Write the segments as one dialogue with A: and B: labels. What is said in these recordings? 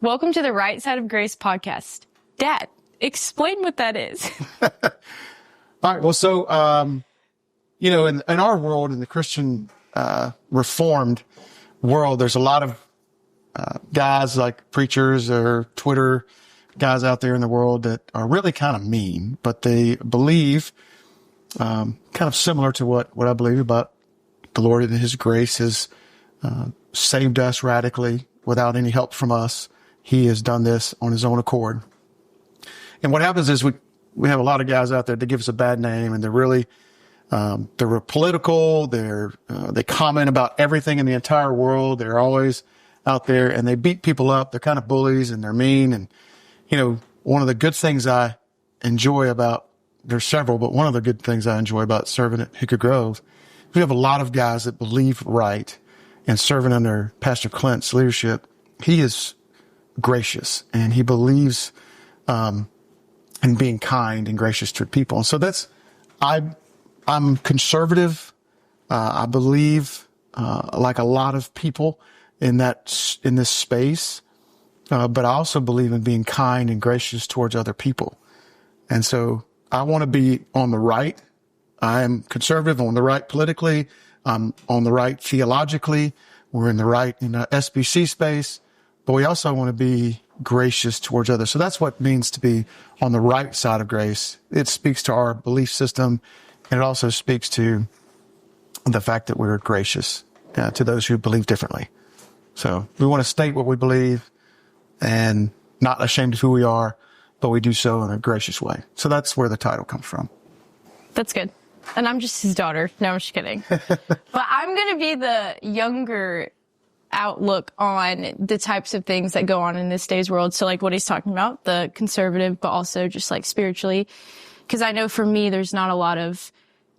A: Welcome to the Right Side of Grace podcast. Dad, explain what that is.
B: All right. Well, so, in our world, in the Christian Reformed world, there's a lot of guys like preachers or Twitter guys out there in the world that are really kind of mean, but they believe kind of similar to what I believe about the Lord and His grace has saved us radically without any help from us. He has done this on His own accord. And what happens is we have a lot of guys out there that give us a bad name, and they're really they're political. They comment about everything in the entire world. They're always out there, and they beat people up. They're kind of bullies, and they're mean. And one of the good things I enjoy about, there's several, but one of the good things I enjoy about serving at Hickory Grove, we have a lot of guys that believe right, and serving under Pastor Clint's leadership, he is gracious, and he believes in being kind and gracious to people. And so I'm conservative. I believe, like a lot of people in this space, but I also believe in being kind and gracious towards other people. And so I want to be on the right. I am conservative, on the right politically. I'm on the right theologically. We're in the right in the SBC space, but we also want to be gracious towards others. So that's what it means to be on the right side of grace. It speaks to our belief system, and it also speaks to the fact that we're gracious to those who believe differently. So we want to state what we believe and not ashamed of who we are, but we do so in a gracious way. So that's where the title comes from.
A: That's good. And I'm just his daughter. No, I'm just kidding. But I'm going to be the younger outlook on the types of things that go on in this day's world. So like what he's talking about, the conservative, but also just like spiritually. Because I know for me, there's not a lot of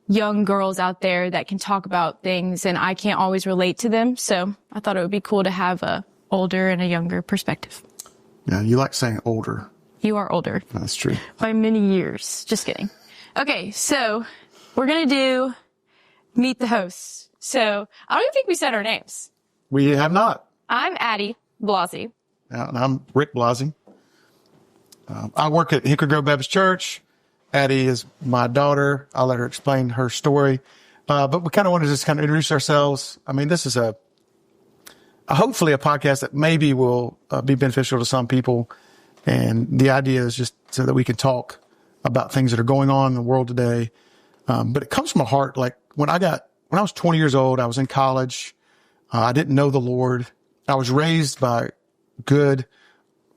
A: young girls out there that can talk about things, and I can't always relate to them. So I thought it would be cool to have a older and a younger perspective.
B: Yeah, you like saying older.
A: You are older.
B: That's true.
A: By many years. Just kidding. Okay, so we're going to do Meet the Hosts. So I don't even think we said our names.
B: We have not.
A: I'm Addie Blasey.
B: And I'm Rick Blasey. I work at Hickory Grove Baptist Church. Addie is my daughter. I'll let her explain her story. But we kind of want to just kind of introduce ourselves. I mean, this is hopefully a podcast that maybe will be beneficial to some people. And the idea is just so that we can talk about things that are going on in the world today. But it comes from a heart. Like when I was 20 years old, I was in college. I didn't know the Lord. I was raised by a good,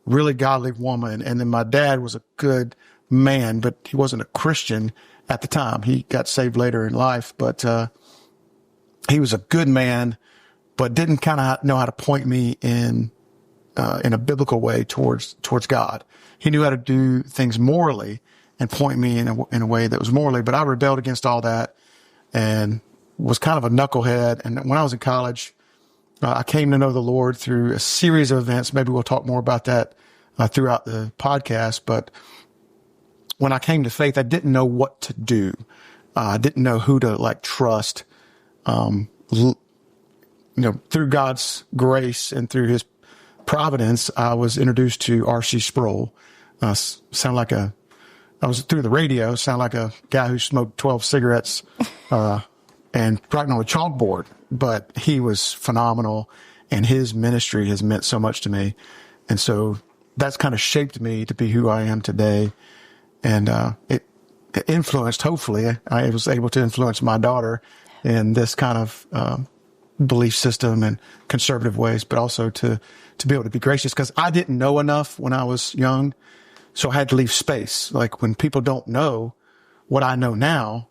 B: really godly woman. And then my dad was a good man, but he wasn't a Christian at the time. He got saved later in life, but he was a good man, but didn't kind of know how to point me in a biblical way towards God. He knew how to do things morally and point me in a way that was morally, but I rebelled against all that and was kind of a knucklehead. And when I was in college, I came to know the Lord through a series of events. Maybe we'll talk more about that throughout the podcast. But when I came to faith, I didn't know what to do. I didn't know who to trust. Through God's grace and through His providence, I was introduced to R.C. Sproul. I was through the radio, sound like a guy who smoked 12 cigarettes, and writing on a chalkboard, but he was phenomenal, and his ministry has meant so much to me. And so that's kind of shaped me to be who I am today. And it influenced, hopefully, I was able to influence my daughter in this kind of belief system and conservative ways, but also to be able to be gracious, because I didn't know enough when I was young. So I had to leave space. Like when people don't know what I know now,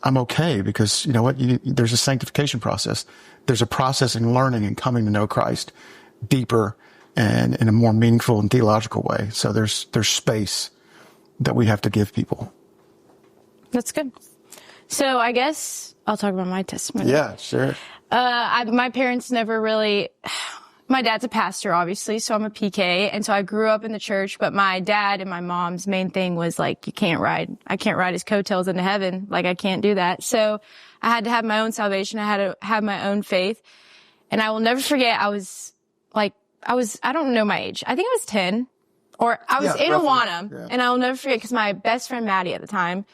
B: I'm okay, because you know what? There's a sanctification process. There's a process in learning and coming to know Christ deeper and in a more meaningful and theological way. So there's space that we have to give people.
A: That's good. So I guess I'll talk about my testimony.
B: Yeah, sure.
A: My parents never really, my dad's a pastor, obviously, so I'm a PK. And so I grew up in the church, but my dad and my mom's main thing was I can't ride his coattails into heaven. I can't do that. So I had to have my own salvation. I had to have my own faith. And I will never forget, I I don't know my age. I think I was 10, or I was in
B: roughly,
A: Awana.
B: yeah.
A: And I'll never forget because my best friend Maddie at the time,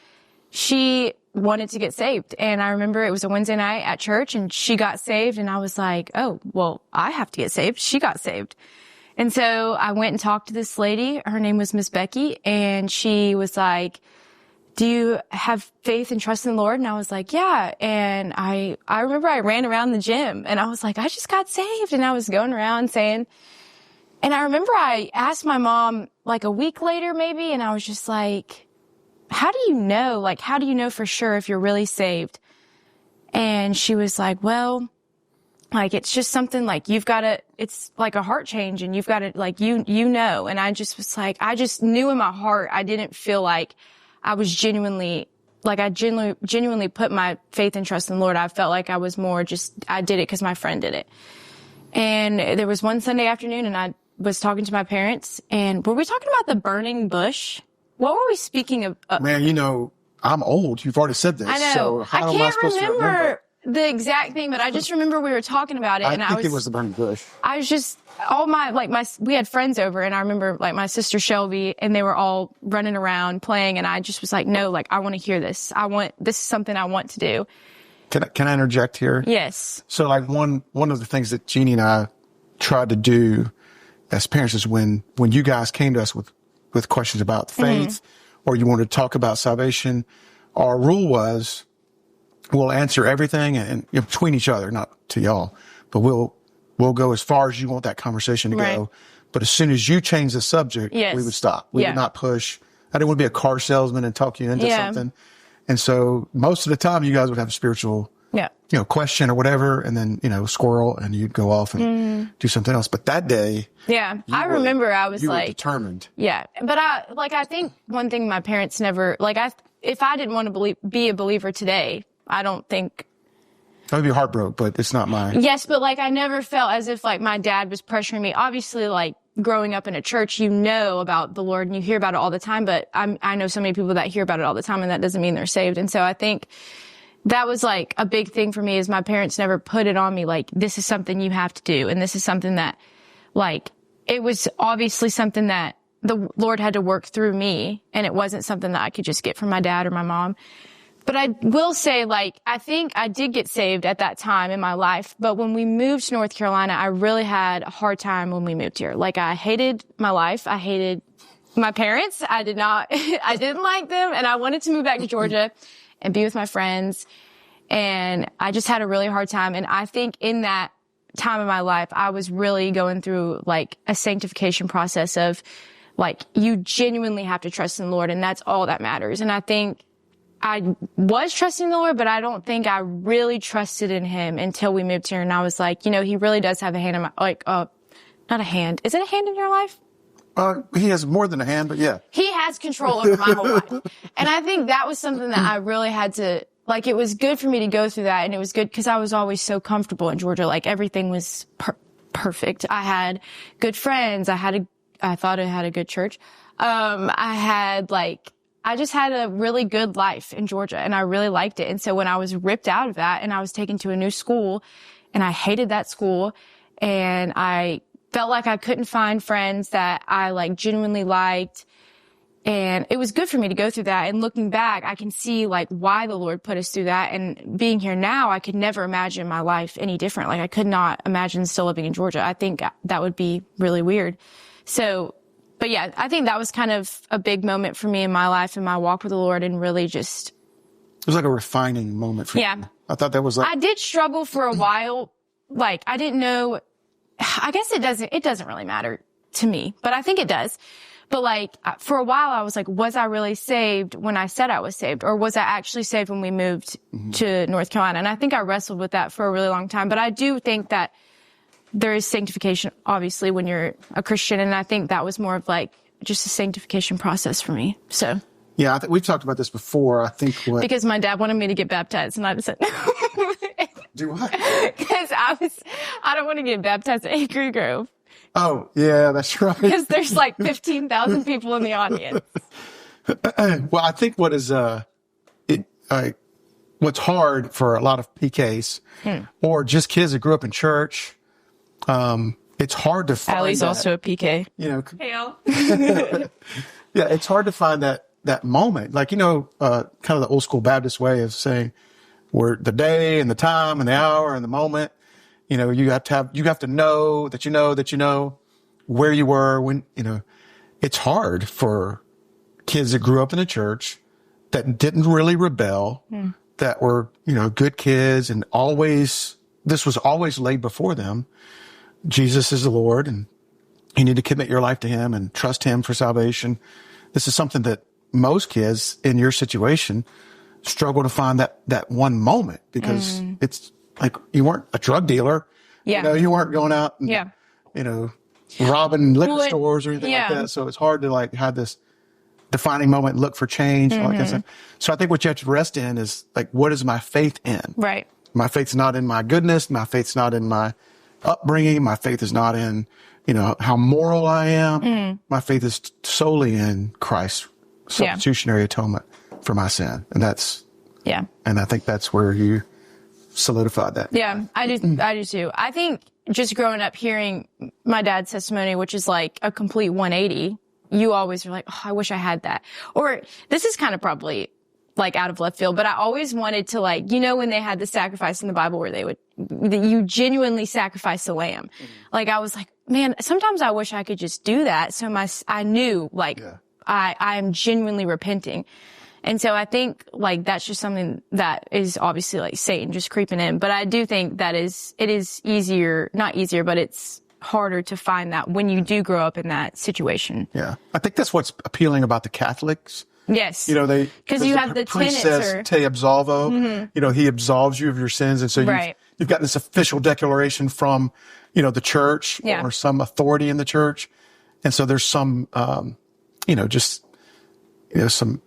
A: she wanted to get saved. And I remember it was a Wednesday night at church and she got saved. And I was like, oh, well, I have to get saved. She got saved. And so I went and talked to this lady. Her name was Miss Becky. And she was like, do you have faith and trust in the Lord? And I was like, yeah. And I remember I ran around the gym and I was like, I just got saved. And I was going around saying, and I remember I asked my mom like a week later maybe, and I was just like, how do you know? Like, how do you know for sure if you're really saved? And she was like, well, like, it's just something like it's like a heart change and you've got to like, you know. And I just was like, I just knew in my heart, I didn't feel like I was genuinely put my faith and trust in the Lord. I felt like I was more just, I did it because my friend did it. And there was one Sunday afternoon and I was talking to my parents, and were we talking about the burning bush? What were we speaking of?
B: Man, you know, I'm old. You've already said this.
A: I know.
B: So how
A: I
B: am I
A: can't
B: supposed to remember?
A: the exact thing, but I just remember we were talking about it.
B: I think it was the burning bush.
A: I was just, we had friends over, and I remember like my sister Shelby, and they were all running around playing, and I just was like, no, like I want to hear this. This is something I want to do.
B: Can I interject here?
A: Yes.
B: So like one of the things that Jeannie and I tried to do as parents is when you guys came to us with questions about faith, or you wanted to talk about salvation, our rule was we'll answer everything and between each other, not to y'all, but we'll go as far as you want that conversation to go. But as soon as you change the subject, we would stop. We would not push. I didn't want to be a car salesman and talk you into something. And so most of the time you guys would have a spiritual, question or whatever, and then, squirrel, and you'd go off and do something else. But that day,
A: I remember I was like
B: determined.
A: Yeah. But I think one thing my parents never, if I didn't want to be a believer today, I don't think.
B: I would be heartbroken, but it's not my.
A: Yes. But I never felt as if my dad was pressuring me. Obviously, growing up in a church, about the Lord and you hear about it all the time, but I know so many people that hear about it all the time, and that doesn't mean they're saved. And so I think that was a big thing for me, is my parents never put it on me this is something you have to do. And this is something that it was obviously something that the Lord had to work through me, and it wasn't something that I could just get from my dad or my mom. But I will say, I think I did get saved at that time in my life. But when we moved to North Carolina, I really had a hard time when we moved here. I hated my life. I hated my parents. I didn't like them. And I wanted to move back to Georgia and be with my friends. And I just had a really hard time. And I think in that time of my life, I was really going through a sanctification process of you genuinely have to trust in the Lord, and that's all that matters. And I think I was trusting the Lord, but I don't think I really trusted in him until we moved here. And I was like, he really does have a hand in my, not a hand. Is it a hand in your life?
B: He has more than a hand, but yeah.
A: He has control over my whole life. And I think that was something that I really had to, it was good for me to go through that. And it was good because I was always so comfortable in Georgia. Everything was perfect. I had good friends. I thought I had a good church. I just had a really good life in Georgia, and I really liked it. And so when I was ripped out of that and I was taken to a new school, and I hated that school, and I felt like I couldn't find friends that I genuinely liked. And it was good for me to go through that. And looking back, I can see why the Lord put us through that. And being here now, I could never imagine my life any different. I could not imagine still living in Georgia. I think that would be really weird. So, but yeah, I think that was kind of a big moment for me in my life and my walk with the Lord, and really just.
B: It was a refining moment for you. I thought that was
A: I did struggle for a while. I didn't know. I guess it doesn't really matter to me, but I think it does. But for a while I was was I really saved when I said I was saved, or was I actually saved when we moved to North Carolina? And I think I wrestled with that for a really long time. But I do think that there is sanctification, obviously, when you're a Christian. And I think that was more of just a sanctification process for me. So.
B: Yeah, we've talked about this before. I think
A: because my dad wanted me to get baptized, and I said no.
B: Do what?
A: Because I don't want to get baptized at Hickory Grove.
B: Oh, yeah, that's right.
A: Because there's 15,000 people in the audience.
B: Well, I think what's hard for a lot of PKs or just kids that grew up in church, it's hard to find
A: Allie's
B: that,
A: also a PK.
B: you know,
C: Hey, Al.
B: yeah, it's hard to find that moment. Like, kind of the old school Baptist way of saying where the day and the time and the hour and the moment, you have to know that you know where you were when, it's hard for kids that grew up in the church that didn't really rebel, that were, good kids, and this was always laid before them. Jesus is the Lord, and you need to commit your life to him and trust him for salvation. This is something that most kids in your situation struggle to find that one moment, because it's like you weren't a drug dealer.
A: Yeah.
B: You weren't going out and, robbing liquor stores or anything like that. So it's hard to like have this defining moment, look for change. All that kind of stuff. So I think what you have to rest in is like, what is my faith in?
A: Right.
B: My faith's not in my goodness. My faith's not in my upbringing. My faith is not in, how moral I am. My faith is solely in Christ's substitutionary atonement for my sin. And and I think that's where you solidified that.
A: Yeah, I do too. I think just growing up hearing my dad's testimony, which is like a complete 180, you always are like, oh, I wish I had that. Or this is kind of probably like out of left field, but I always wanted to, like, when they had the sacrifice in the Bible where you genuinely sacrifice the lamb. Like, I was like, man, sometimes I wish I could just do that. So I knew, like, I am genuinely repenting. And so I think, like, that's just something that is obviously like Satan just creeping in. But I do think it is easier, not easier, but it's harder to find that when you do grow up in that situation.
B: Yeah. I think that's what's appealing about the Catholics.
A: Yes.
B: Because
A: you have the
B: priest
A: tenets
B: says, te absolvo. He absolves you of your sins. And so you've got this official declaration from, the church or some authority in the church. And so there's some, some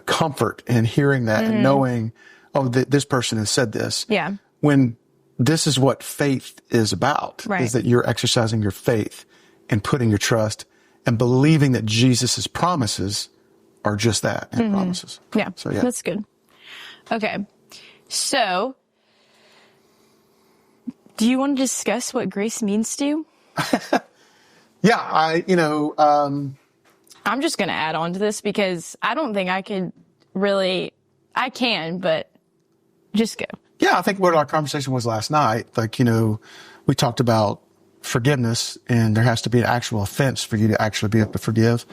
B: comfort in hearing that and knowing, this person has said this.
A: Yeah.
B: When this is what faith is about, is that you're exercising your faith and putting your trust and believing that Jesus's promises are just that, and promises.
A: Yeah.
B: So,
A: That's good. Okay. So, do you want to discuss what grace means to you?
B: Yeah,
A: I'm just going to add on to this because I don't think I could really, I can, but just go.
B: Yeah, I think what our conversation was last night, like, we talked about forgiveness, and there has to be an actual offense for you to actually be able to forgive.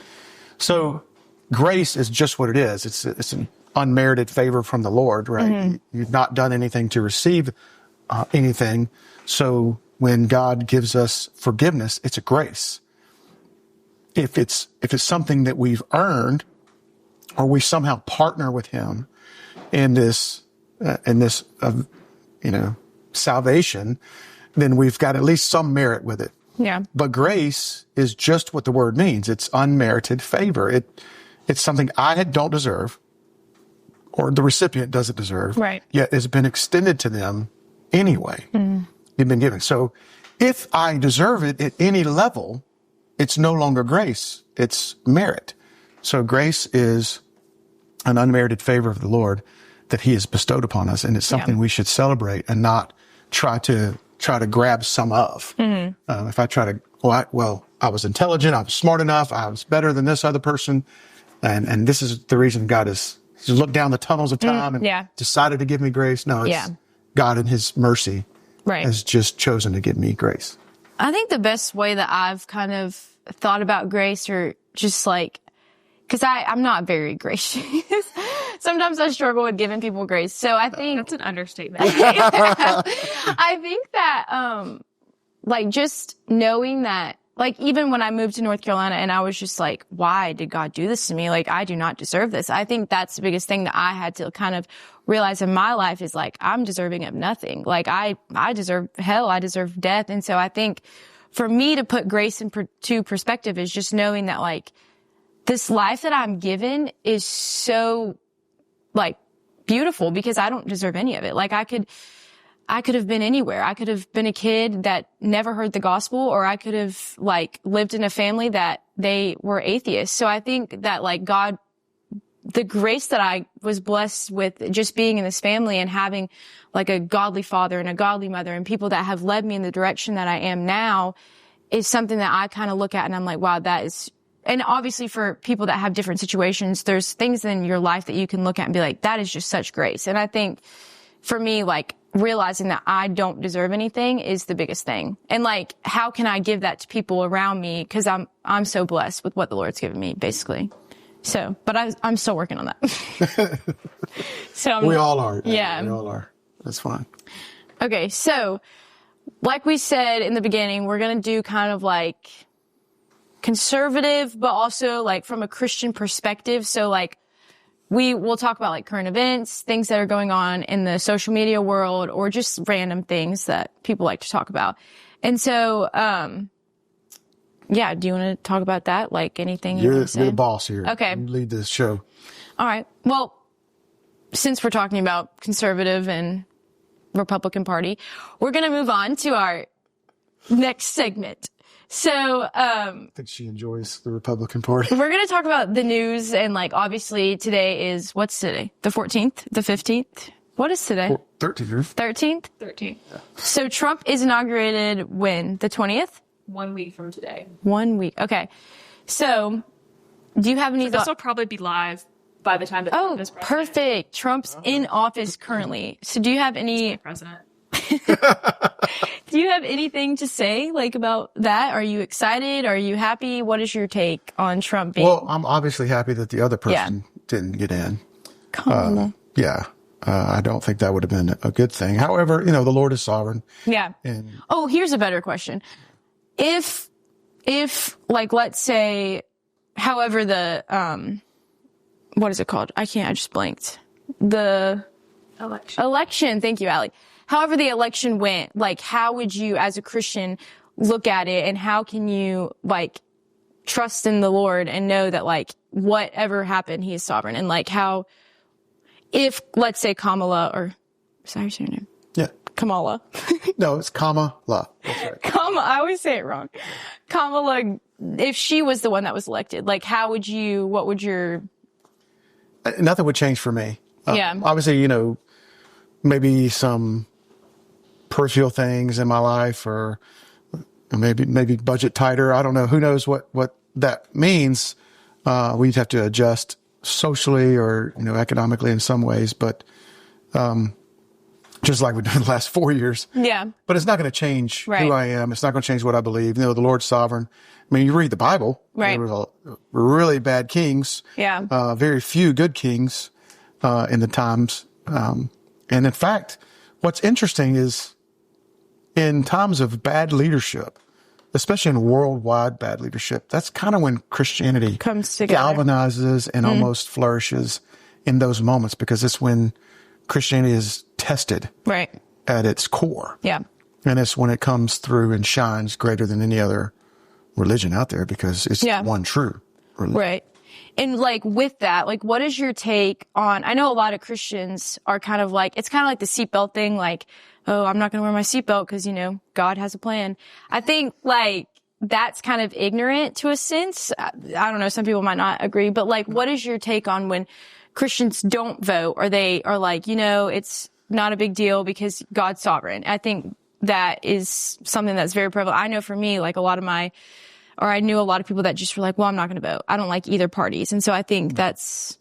B: So grace is just what it is. It's an unmerited favor from the Lord, right? You've not done anything to receive anything. So when God gives us forgiveness, it's a grace. If it's something that we've earned, or we somehow partner with him in this salvation, then we've got at least some merit with it.
A: Yeah.
B: But grace is just what the word means. It's unmerited favor. It's something I don't deserve, or the recipient doesn't deserve.
A: Right.
B: Yet it's been extended to them anyway. You've been given. So if I deserve it at any level, it's no longer grace. It's merit. So grace is an unmerited favor of the Lord that he has bestowed upon us. And it's something we should celebrate and not try to grab some of. If I try to, I was intelligent, I was smart enough, I was better than this other person. And this is the reason God has looked down the tunnels of time and decided to give me grace. No, it's God in his mercy has just chosen to give me grace.
A: I think the best way that I've kind of thought about grace, or just like, because I'm not very gracious. Sometimes I struggle with giving people grace. So I think
C: that's an understatement.
A: I think that, like, just knowing that, like, even when I moved to North Carolina and I was just like, why did God do this to me? Like, I do not deserve this. I think that's the biggest thing that I had to kind of realize in my life is like, I'm deserving of nothing. Like, I deserve hell. I deserve death. And so I think for me to put grace into perspective is just knowing that, like, this life that I'm given is so, like, beautiful because I don't deserve any of it. Like, I could have been anywhere. I could have been a kid that never heard the gospel, or I could have, like, lived in a family that they were atheists. So I think that, like, God, the grace that I was blessed with just being in this family and having, like, a godly father and a godly mother and people that have led me in the direction that I am now is something that I kind of look at and I'm like, wow, that is, and obviously for people that have different situations, there's things in your life that you can look at and be like, that is just such grace. And I think for me, like realizing that I don't deserve anything is the biggest thing. And like, how can I give that to people around me? Cause I'm so blessed with what the Lord's given me, basically. So, but I'm still working on that. So
B: we all are.
A: Yeah.
B: We all are. That's fine.
A: Okay. So like we said in the beginning, we're going to do kind of like conservative, but also like from a Christian perspective. So like we will talk about like current events, things that are going on in the social media world, or just random things that people like to talk about. And so, yeah, do you want to talk about that? Like anything you want to say?
B: You're the boss here.
A: Okay.
B: You lead this show.
A: All right. Well, since we're talking about conservative and Republican Party, we're going to move on to our next segment. So,
B: I think she enjoys the Republican Party.
A: We're going to talk about the news, and like obviously today is, what's today? The 14th? The 15th? What is today?
B: 13th.
A: 13th?
C: 13th.
A: So Trump is inaugurated when? The 20th?
C: 1 week from today.
A: 1 week. Okay. So do you have any
C: This will probably be live by the time that
A: Oh,
C: Trump is president.
A: perfect. Trump's in office currently. So do you have any,
C: President.
A: do you have anything to say like about that? Are you excited? Are you happy? What is your take on Trump being?
B: Well, I'm obviously happy that the other person didn't get in.
A: Kamala.
B: Yeah. I don't think that would have been a good thing. However, the Lord is sovereign.
A: Yeah.
B: And
A: Oh, here's a better question. If like, let's say, however the, what is it called? I just blanked. The election. Thank you, Allie. However the election went, like, how would you as a Christian look at it, and how can you like trust in the Lord and know that like whatever happened, he is sovereign? And like how, if let's say Kamala, or sorry, your name?
B: yeah.
A: Kamala.
B: No, it's Kamala. That's right.
A: I always say it wrong. Kamala, if she was the one that was elected, like what would your...
B: Nothing would change for me.
A: Yeah.
B: Obviously, maybe some personal things in my life, or maybe budget tighter. I don't know. Who knows what that means? We'd have to adjust socially or, economically in some ways, but, just like we've done the last 4 years.
A: Yeah.
B: But it's not going to change
A: Right.
B: who I am. It's not going to change what I believe. The Lord's sovereign. I mean, you read the Bible.
A: Right.
B: There were really bad kings.
A: Yeah.
B: Very few good kings, in the times. And in fact, what's interesting is in times of bad leadership, especially in worldwide bad leadership, that's kind of when Christianity
A: Comes together.
B: galvanizes and almost flourishes in those moments, because it's when Christianity is tested
A: Right.
B: at its core.
A: Yeah.
B: And it's when it comes through and shines greater than any other religion out there, because it's
A: Yeah.
B: one true religion.
A: Right. And like with that, like what is your take on, I know a lot of Christians are kind of like, it's kind of like the seatbelt thing, like, oh, I'm not going to wear my seatbelt because, God has a plan. I think like that's kind of ignorant to a sense. I don't know. Some people might not agree, but like, what is your take on when Christians don't vote, or they are like, it's not a big deal because God's sovereign? I think that is something that's very prevalent. I know for me, like I knew a lot of people that just were like, well, I'm not going to vote. I don't like either parties. And so I think that's...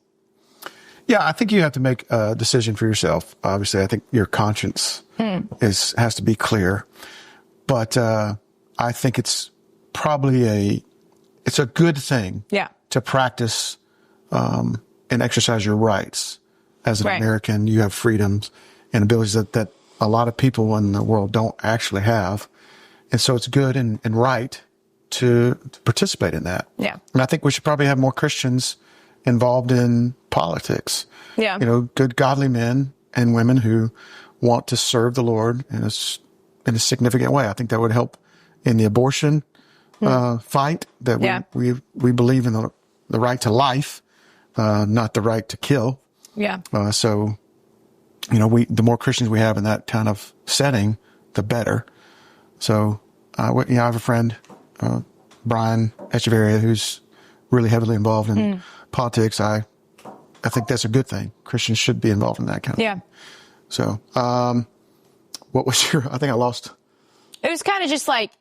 B: Yeah, I think you have to make a decision for yourself. Obviously, I think your conscience has to be clear. But I think it's probably it's a good thing
A: Yeah.
B: to practice and exercise your rights. As an
A: Right.
B: American, you have freedoms and abilities that a lot of people in the world don't actually have. And so it's good and right to participate in that.
A: Yeah.
B: And I think we should probably have more Christians involved in politics.
A: Yeah.
B: Good godly men and women who want to serve the Lord in a significant way. I think that would help in the abortion fight, that
A: Yeah.
B: we believe in the right to life, not the right to kill.
A: Yeah.
B: So, the more Christians we have in that kind of setting, the better. So, I have a friend, Brian Echeverria, who's really heavily involved in politics. I think that's a good thing. Christians should be involved in that kind of
A: Yeah.
B: thing. So, what was I think I lost.
A: It was kind of just like,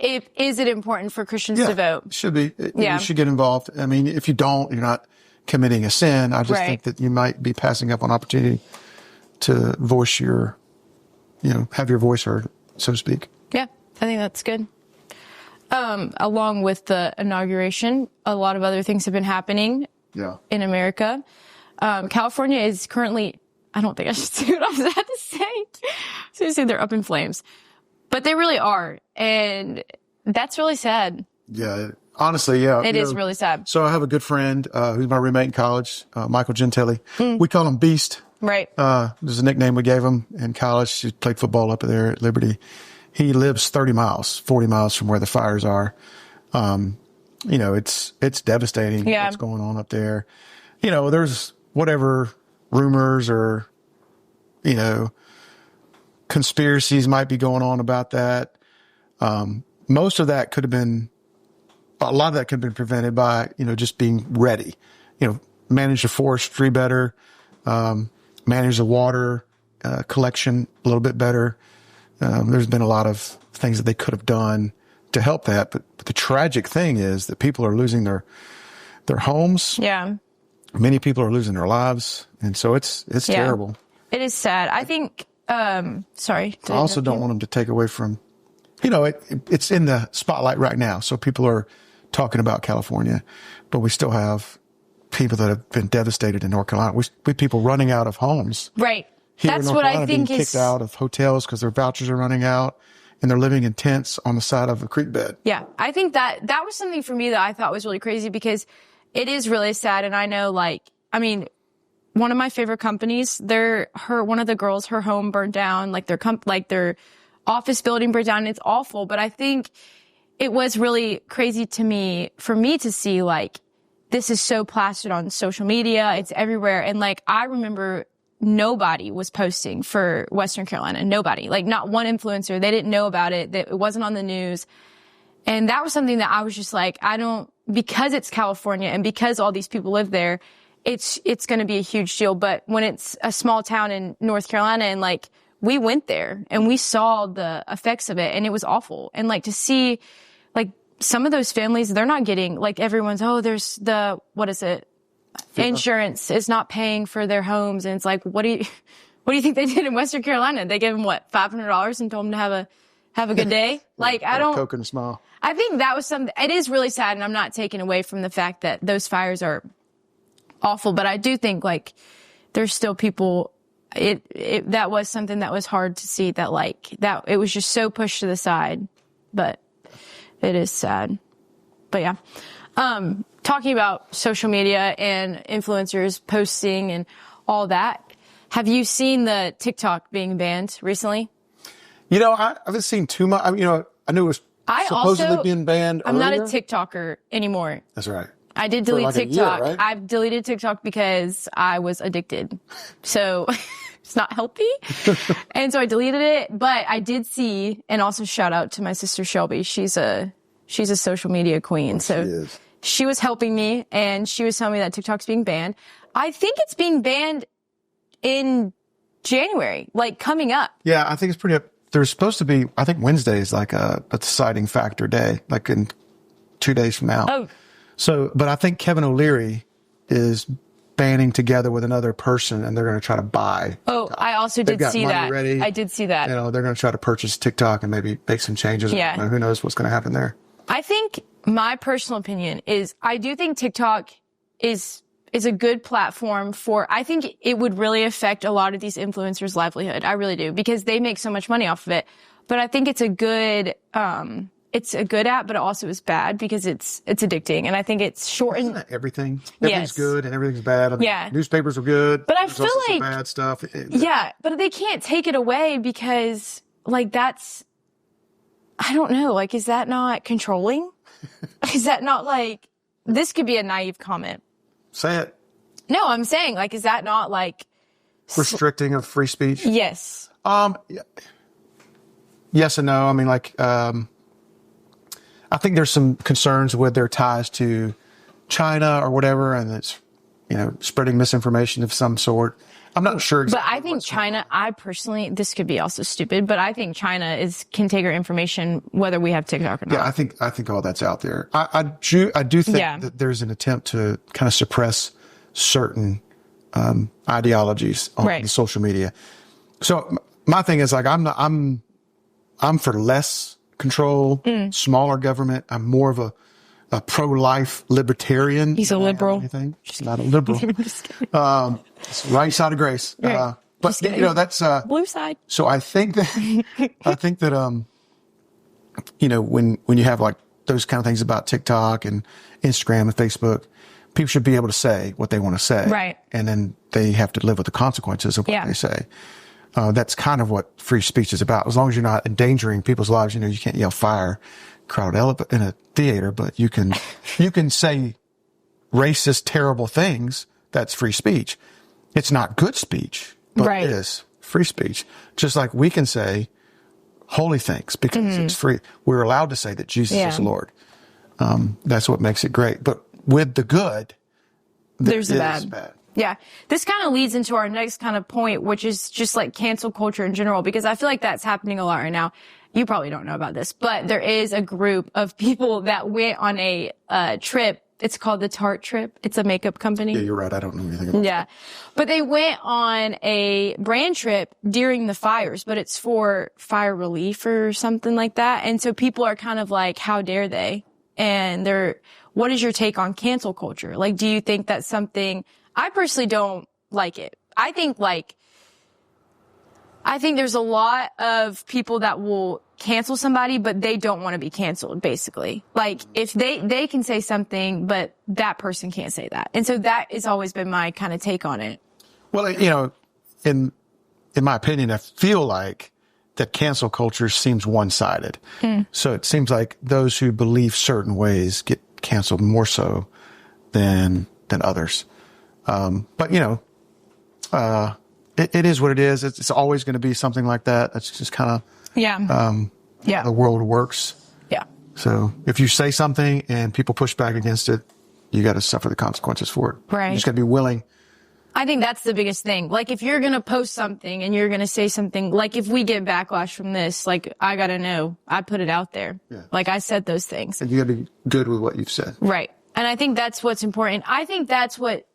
A: is it important for Christians
B: Yeah,
A: to vote?
B: should be.
A: Yeah.
B: You should get involved. I mean, if you don't, you're not committing a sin. I just
A: Right.
B: think that you might be passing up an opportunity to voice your, have your voice heard, so to speak.
A: Yeah, I think that's good. Along with the inauguration, a lot of other things have been happening
B: Yeah.
A: in America. California is currently, I don't think I should say what I was about to say. So you say they're up in flames, but they really are. And that's really sad.
B: Yeah. Honestly, yeah.
A: It is really sad.
B: So I have a good friend, who's my roommate in college, Michael Gentili. We call him Beast.
A: Right.
B: There's a nickname we gave him in college. He played football up there at Liberty. He lives 40 miles from where the fires are. It's devastating what's going on up there. There's whatever rumors or, conspiracies might be going on about that. Most of that a lot of that could have been prevented by, just being ready, manage the forestry better, manage the water collection a little bit better. There's been a lot of things that they could have done to help that. But the tragic thing is that people are losing their homes.
A: Yeah.
B: Many people are losing their lives. And so it's terrible.
A: It is sad. I think, sorry.
B: I also don't want them to take away from, it's in the spotlight right now. So people are talking about California, but we still have people that have been devastated in North Carolina. We have people running out of homes.
A: Right.
B: Here
A: That's
B: in North
A: what
B: Carolina
A: I think
B: being
A: is
B: kicked out of hotels because their vouchers are running out, and they're living in tents on the side of a creek bed.
A: Yeah, I think that was something for me that I thought was really crazy because it is really sad. And I know, one of my favorite companies, one of the girls, her home burned down, their office building burned down. And it's awful, but I think it was really crazy for me to see this is so plastered on social media. It's everywhere, and I remember. Nobody was posting for Western Carolina. Nobody, not one influencer. They didn't know about it. It wasn't on the news. And that was something that I was just because it's California and because all these people live there, it's going to be a huge deal. But when it's a small town in North Carolina and we went there and we saw the effects of it and it was awful. And to see some of those families, they're not getting everyone's, there's what is it? Insurance is not paying for their homes. And it's what do you think they did in Western Carolina? They gave them $500 and told them to have a good day. I don't,
B: Coke and a smile.
A: I think that was something, it is really sad. And I'm not taking away from the fact that those fires are awful, but I do think there's still people, that was something that was hard to see that it was just so pushed to the side, but it is sad. But yeah. Talking about social media and influencers posting and all that, have you seen the TikTok being banned recently?
B: I haven't seen too much. I knew it was supposedly being banned
A: I'm
B: earlier.
A: not a TikToker anymore.
B: That's right.
A: I did delete TikTok.
B: A year, right?
A: I've deleted TikTok because I was addicted. So it's not healthy. And so I deleted it. But I did see, and also shout out to my sister Shelby. She's a social media queen. So she was helping me, and she was telling me that TikTok's being banned. I think it's being banned in January, coming up.
B: Yeah, I think it's pretty. There's supposed to be. I think Wednesday is a deciding factor day, in 2 days from now.
A: Oh,
B: so but I think Kevin O'Leary is banding together with another person, and they're going to try to buy.
A: Oh, I also did see that.
B: Ready.
A: I did see that.
B: They're going to try to purchase TikTok and maybe make some changes.
A: Yeah.
B: Who knows what's going to happen there?
A: I think my personal opinion is I do think TikTok is a good platform I think it would really affect a lot of these influencers' livelihood. I really do, because they make so much money off of it. But I think it's a good app, but it also is bad because it's addicting. And I think it's shortened.
B: Isn't that everything? Everything's
A: Yes.
B: good and everything's bad.
A: Yeah.
B: Newspapers are good.
A: But I
B: There's
A: feel
B: also some
A: like-
B: bad stuff.
A: Yeah, but they can't take it away because that's, I don't know, is that not controlling? Is that not this could be a naive comment.
B: Say it.
A: No, I'm saying is that not
B: Restricting of free speech.
A: yes.
B: Yes and no. I mean, I think there's some concerns with their ties to China or whatever, and it's, spreading misinformation of some sort. I'm not sure
A: But
B: exactly.
A: I think China, I personally, this could be also stupid, but I think China can take our information whether we have TikTok or not.
B: Yeah, I think all that's out there. I do think
A: Yeah.
B: that there's an attempt to kind of suppress certain ideologies on
A: Right.
B: the social media. So my thing is like I'm for less control, smaller government. I'm more of a pro-life libertarian.
A: He's a liberal.
B: Anything? Just not a liberal.
A: Just kidding.
B: It's the right side of grace.
A: Right.
B: But
A: Just kidding.
B: you know, that's
A: Blue side.
B: so I think that you know, when you have like those kind of things about TikTok and Instagram and Facebook, people should be able to say what they want to say.
A: Right.
B: And then they have to live with the consequences of what
A: Yeah.
B: they say. That's kind of what free speech is about. As long as you're not endangering people's lives, you know, you can't yell fire, crowd in a theater, but you can say racist, terrible things. That's free speech. It's not good speech, but
A: Right.
B: it is free speech. Just like we can say holy things because it's free. We're allowed to say that Jesus
A: Yeah.
B: is Lord. That's what makes it great. But with the good,
A: There's the
B: it
A: bad.
B: is bad.
A: Yeah. This kind of leads into our next kind of point, which is just like cancel culture in general, because I feel like that's happening a lot right now. You probably don't know about this, but there is a group of people that went on a trip. It's called the Tarte trip. It's a makeup company.
B: Yeah, you're right. I don't know anything about
A: Yeah. But they went on a brand trip during the fires, but it's for fire relief or something like that. And so people are kind of like, how dare they? And what is your take on cancel culture? Like, do you think that's something, I personally don't like it. I think there's a lot of people that will cancel somebody, but they don't want to be canceled, basically. Like, if they can say something, but that person can't say that. And so that has always been my kind of take on it.
B: Well, you know, in my opinion, I feel like that cancel culture seems one-sided. So it seems like those who believe certain ways get canceled more so than others. But you know, it is what it is. It's always going to be something like that. That's just kind of
A: Yeah.
B: the world works.
A: Yeah.
B: So if you say something and people push back against it, you got to suffer the consequences for it.
A: Right.
B: You just got to be willing.
A: I think that's the biggest thing. Like, if you're going to post something and you're going to say something, like if we get backlash from this, like, I got to know I put it out there.
B: Yeah.
A: Like, I said those things.
B: And you got to be good with what you've said.
A: Right. And I think that's what's important. I think that's what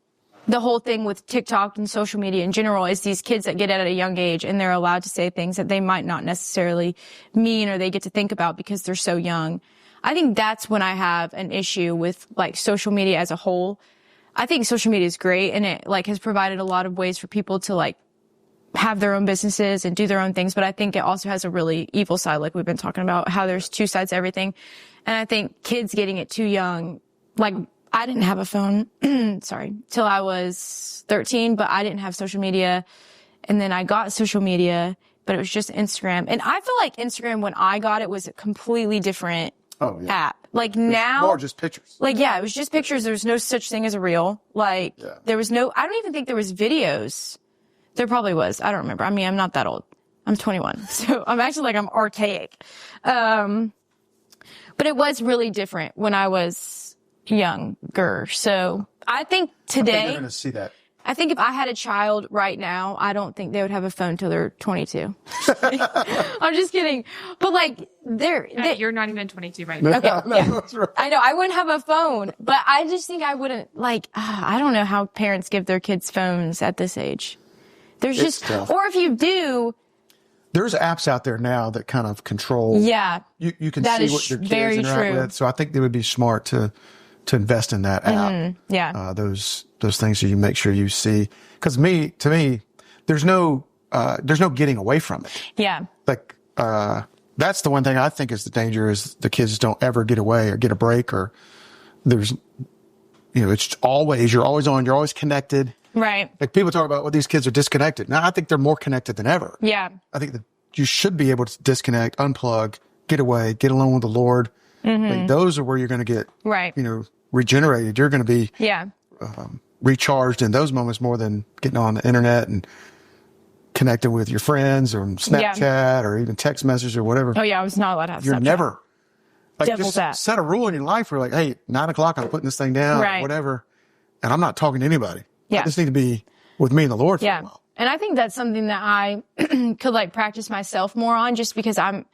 A: the whole thing with TikTok and social media in general is, these kids that get out at a young age and they're allowed to say things that they might not necessarily mean, or they get to think about because they're so young. I think that's when I have an issue with like social media as a whole. I think social media is great, and it like has provided a lot of ways for people to like have their own businesses and do their own things. But I think it also has a really evil side, like we've been talking about, how there's two sides to everything. And I think kids getting it too young, like I didn't have a phone, sorry, till I was 13, but I didn't have social media. And then I got social media, but it was just Instagram. And I feel like Instagram, when I got it, was a completely different app. Like now,
B: More just pictures.
A: like, yeah, it was just pictures. There was no such thing as a reel. Like, there was no, I don't even think there was videos. There probably was. I don't remember. I mean, I'm not that old. I'm 21. So I'm actually like, I'm archaic. But it was really different when I was younger. So I think today,
B: You're going to see that.
A: I think if I had a child right now, I don't think they would have a phone till they're 22. I'm just kidding. But like,
C: You're not even 22 right now.
A: okay, yeah.
B: That's right.
A: I know I wouldn't have a phone, but I just think I wouldn't like, I don't know how parents give their kids phones at this age. There's
B: It's
A: just,
B: tough.
A: or if you do,
B: There's apps out there now that kind of control.
A: yeah,
B: You can
A: that
B: see
A: is
B: what your kids
A: very
B: interact
A: true.
B: with. So I think they would be smart to invest in that app.
A: yeah,
B: Those things that you make sure you see. Because to me, there's no getting away from it.
A: yeah,
B: Like, that's the one thing I think is the danger, is the kids don't ever get away or get a break, or it's you're always on, you're always connected.
A: right,
B: Like people talk about, well, these kids are disconnected. Now I think they're more connected than ever.
A: yeah,
B: I think that you should be able to disconnect, unplug, get away, get alone with the Lord. Like those are where you're going to get,
A: right,
B: regenerated. You're going to be
A: yeah,
B: recharged in those moments more than getting on the internet and connecting with your friends or Snapchat or even text messages or whatever.
A: oh yeah, I was not allowed to have
B: You're
A: Snapchat.
B: never like
A: Devil's
B: just
A: that.
B: set a rule in your life where like, hey, 9:00, I'm putting this thing down,
A: Right.
B: or whatever, and I'm not talking to anybody.
A: Yeah.
B: I just need to be with me and the Lord for a
A: Yeah.
B: while.
A: And I think that's something that I could like practice myself more on, just because I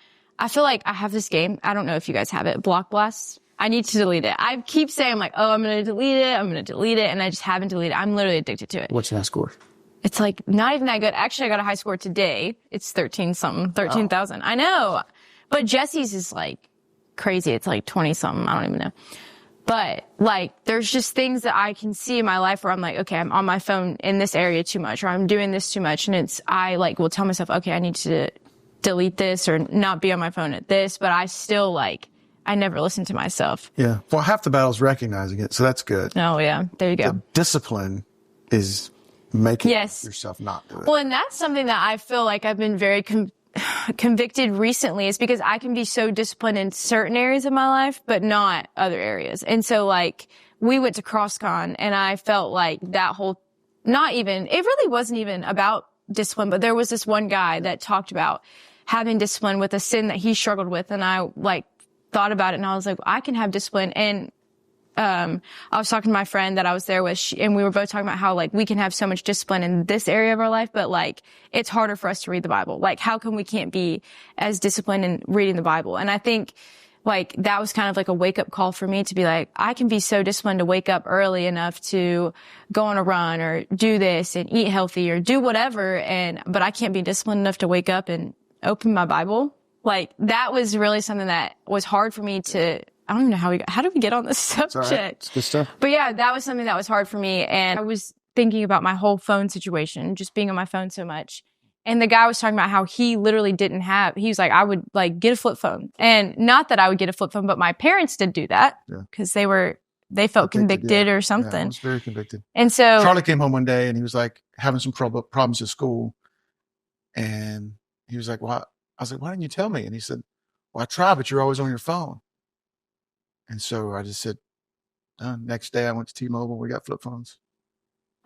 A: feel like I have this game. I don't know if you guys have it, Block Blast. I need to delete it. I keep saying, I'm like, oh, I'm going to delete it. I'm going to delete it. And I just haven't deleted it. I'm literally addicted to it.
B: What's that score?
A: It's like not even that good. Actually, I got a high score today. It's 13,000. I know. But Jesse's is like crazy. It's like 20 something. I don't even know. But like, there's just things that I can see in my life where I'm like, okay, I'm on my phone in this area too much, or I'm doing this too much. And I like will tell myself, okay, I need to delete this or not be on my phone at this. But I still I never listen to myself.
B: Yeah. Well, half the battle is recognizing it. So that's good.
A: Oh yeah. There you go.
B: The discipline is making yourself not do it.
A: Well, and that's something that I feel like I've been very convicted recently, is because I can be so disciplined in certain areas of my life, but not other areas. And so like we went to CrossCon and I felt like that whole, it really wasn't even about discipline, but there was this one guy that talked about having discipline with a sin that he struggled with. And I like thought about it and I was like, I can have discipline. And I was talking to my friend that I was there with, and we were both talking about how like we can have so much discipline in this area of our life, but like it's harder for us to read the Bible. Like how come we can't be as disciplined in reading the Bible? And I think like that was kind of like a wake up call for me to be like, I can be so disciplined to wake up early enough to go on a run or do this and eat healthy or do whatever. But I can't be disciplined enough to wake up and open my Bible. Like that was really something that was hard for me to, I don't even know how did we get on this subject?
B: It's all right. It's good stuff.
A: But yeah, that was something that was hard for me. And I was thinking about my whole phone situation, just being on my phone so much. And the guy was talking about how he literally he was like, I would like get a flip phone. And not that I would get a flip phone, but my parents did do that because they felt convicted or something.
B: Yeah, I was very convicted.
A: And so
B: Charlie came home one day and he was like having some problems at school. And he was like, well, I was like, why didn't you tell me? And he said, well, I tried, but you're always on your phone. And so I just said, next day I went to T-Mobile. We got flip phones.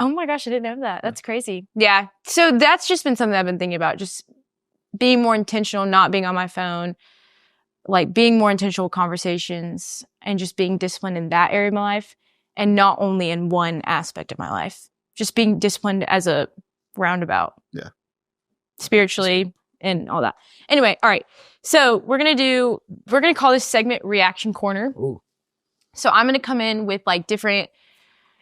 A: Oh my gosh, I didn't know that. That's crazy. Yeah. So that's just been something I've been thinking about, just being more intentional, not being on my phone, like being more intentional with conversations and just being disciplined in that area of my life and not only in one aspect of my life, just being disciplined as a roundabout.
B: Yeah.
A: Spiritually and all that. Anyway, all right. So we're going to call this segment Reaction Corner.
B: Ooh.
A: So I'm going to come in with like different,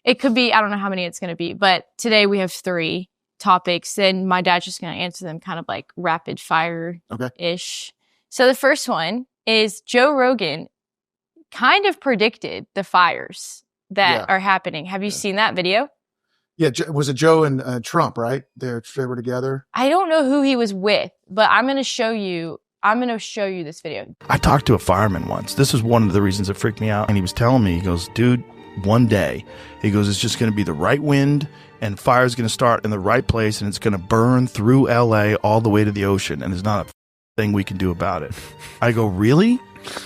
A: it could be, I don't know how many it's going to be, but today we have 3 topics and my dad's just going to answer them kind of like rapid fire-ish. Okay. So the first one is Joe Rogan kind of predicted the fires that are happening. Have you seen that video?
B: Yeah, was it Joe and Trump, right? They were together.
A: I don't know who he was with, but I'm going to show you this video.
D: I talked to a fireman once. This is one of the reasons it freaked me out. And he was telling me, he goes, dude, one day, he goes, it's just going to be the right wind and fire's going to start in the right place and it's going to burn through LA all the way to the ocean. And there's not a thing we can do about it. I go, really?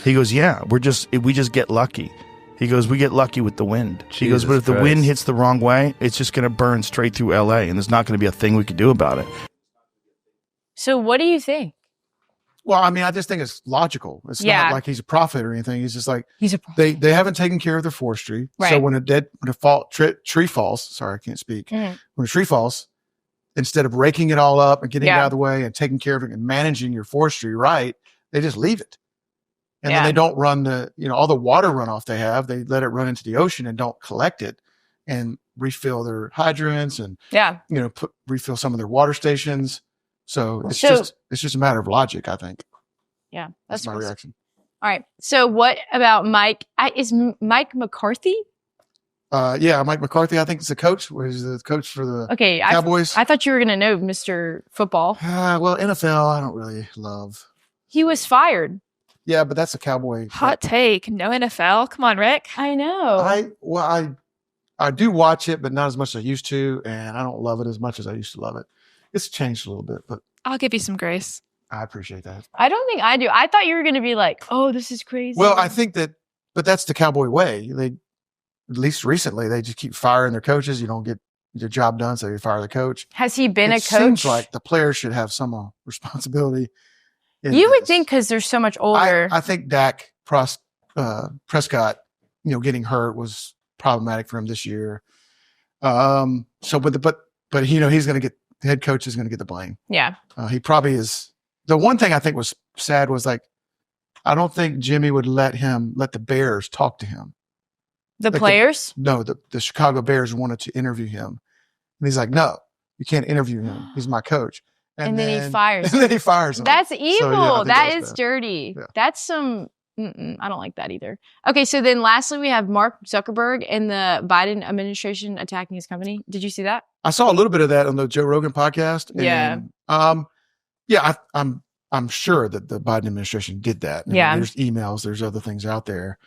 D: He goes, yeah, we just get lucky. He goes, we get lucky with the wind. He goes, but if the wind hits the wrong way, it's just going to burn straight through LA and there's not going to be a thing we can do about it.
A: So what do you think?
B: Well, I mean, I just think it's logical. It's not like he's a prophet or anything. He's just like,
A: he's a prophet.
B: They haven't taken care of their forestry. Right. So when a tree falls, sorry, I can't speak. Mm-hmm. When a tree falls, instead of raking it all up and getting it out of the way and taking care of it and managing your forestry right, they just leave it. And then they don't run all the water runoff they have, they let it run into the ocean and don't collect it and refill their hydrants and, refill some of their water stations. So it's just a matter of logic, I think.
A: Yeah.
B: That's my reaction.
A: All right. So what about Mike? Is Mike McCarthy?
B: Mike McCarthy, I think is the coach. He's the coach for the Cowboys.
A: I thought you were going to know Mr. Football.
B: Well, NFL, I don't really love.
A: He was fired.
B: Yeah, but that's a Cowboy.
C: Hot take. No NFL. Come on, Rick.
A: I know.
B: I do watch it, but not as much as I used to, and I don't love it as much as I used to love it. It's changed a little bit, but
C: I'll give you some grace.
B: I appreciate that.
A: I don't think I do. I thought you were going to be like, oh, this is crazy.
B: Well, I think but that's the Cowboy way. They, at least recently, they just keep firing their coaches. You don't get your job done, so you fire the coach.
A: Has he been a coach?
B: It seems like the players should have some responsibility.
A: You would think because they're so much older.
B: I think Dak Prescott, getting hurt was problematic for him this year. But he's going to get the head coach is going to get the blame.
A: Yeah.
B: He probably is. The one thing I think was sad was like, I don't think Jimmy would let the Bears talk to him.
A: The
B: Like
A: players?
B: The Chicago Bears wanted to interview him. And he's like, no, you can't interview him. He's my coach.
A: And then he fires
B: And then he fires him.
A: That's evil.
B: So, yeah, I think
A: that
B: was
A: is
B: bad.
A: dirty.
B: Yeah.
A: That's some. I don't like that either. Okay, so then lastly, we have Mark Zuckerberg and the Biden administration attacking his company. Did you see that?
B: I saw a little bit of that on the Joe Rogan podcast.
A: Yeah.
B: And, I'm sure that the Biden administration did that.
A: Yeah.
B: There's emails. There's other things out there.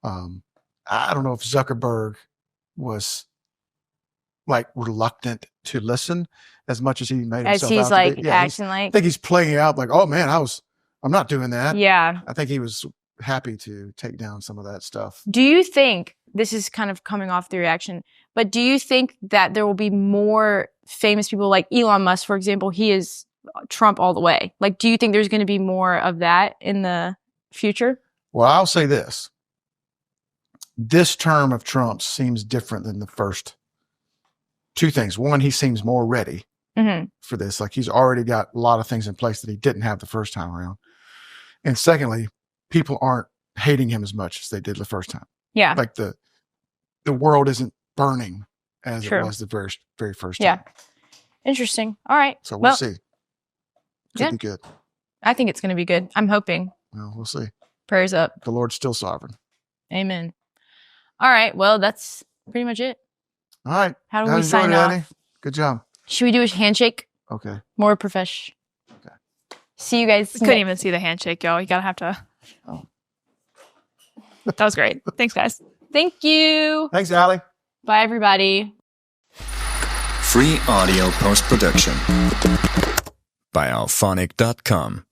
B: I don't know if Zuckerberg was like reluctant to listen as much as he made
A: As
B: himself
A: he's
B: out
A: like
B: to be. Yeah,
A: acting
B: I
A: like.
B: think he's playing it out like, oh man, I'm not doing that.
A: Yeah.
B: I think he was happy to take down some of that stuff.
A: Do you think this is kind of coming off the reaction? But do you think that there will be more famous people like Elon Musk, for example? He is Trump all the way. Like, do you think there's going to be more of that in the future?
B: Well, I'll say this. This term of Trump seems different than the first. Two things. One, he seems more ready for this. Like he's already got a lot of things in place that he didn't have the first time around. And secondly, people aren't hating him as much as they did the first time.
A: Yeah.
B: Like the world isn't burning as
A: True.
B: it was the very, very first
A: Yeah.
B: time.
A: Interesting. All right.
B: So we'll
A: Well,
B: see. Could
A: yeah.
B: be good.
A: I think it's going to be good. I'm hoping.
B: Well, we'll see.
A: Prayers up.
B: The Lord's still sovereign.
A: Amen. All right. Well, that's pretty much it.
B: All right.
A: How do
B: I
A: we
B: enjoyed
A: sign
B: it,
A: off?
B: Eddie. Good job.
A: Should we do a handshake?
B: Okay.
A: More professional.
B: Okay.
A: See you guys.
C: Couldn't even see the handshake, y'all. You gotta have to.
B: Oh.
C: That was great. Thanks, guys.
A: Thank you.
B: Thanks, Allie.
A: Bye, everybody.
E: Free audio post-production by alphonic.com.